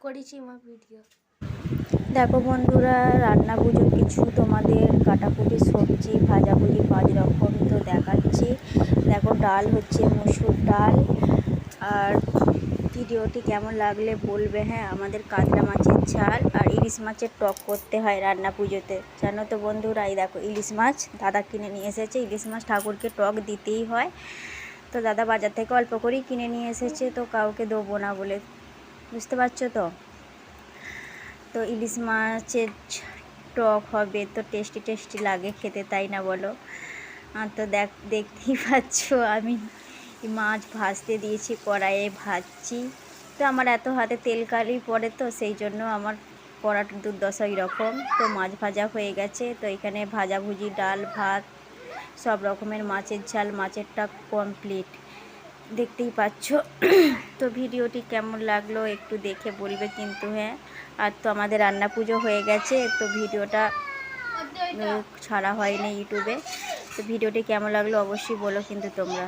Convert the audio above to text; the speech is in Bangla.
করেছি আমার ভিডিও। দেখো বন্ধুরা, রান্না পুজোর কিছু তোমাদের কাটাকুটি সবজি ভাজাভুজি 5 রকম তো দেখাচ্ছি। দেখো, ডাল হচ্ছে মুসুর ডাল। আর ভিডিওটি কেমন লাগলে বলবে। হ্যাঁ, আমাদের কাতলা মাছের ঝাল আর ইলিশ মাছের টক করতে হয় রান্না পুজোতে, জানো তো বন্ধুরা। এই দেখো ইলিশ মাছ দাদা কিনে নিয়ে এসেছে। ইলিশ মাছ ঠাকুরকে টক দিতেই হয়, তো দাদা বাজার থেকে অল্প করেই কিনে নিয়ে এসেছে, তো কাউকে দেবো না বলে, বুঝতে পারছো তো। তো ইলিশ মাছের টক হবে তো টেস্টি টেস্টি লাগে খেতে, তাই না বলো। তো দেখতেই পাচ্ছ আমি মাছ ভাজতে দিয়েছি, কড়াইয়ে ভাজছি। তো আমার এত হাতে তেল কালি পড়ে, তো সেই জন্য আমার কড়াটা দুর্দশা এরকম। তো মাছ ভাজা হয়ে গেছে, তো এখানে ভাজাভুজি ডাল ভাত সব রকমের মাছের ঝাল, মাছেরটা কমপ্লিট, দেখতেই পাচ্ছ। তো ভিডিওটি কেমন লাগলো একটু দেখে বলবে কিন্তু। হ্যাঁ, আর তো আমাদের রান্না পুজো হয়ে গেছে, তো ভিডিওটা ছাড়া হয়নি ইউটিউবে। তো ভিডিওটি কেমন লাগলো অবশ্যই বলো কিন্তু তোমরা।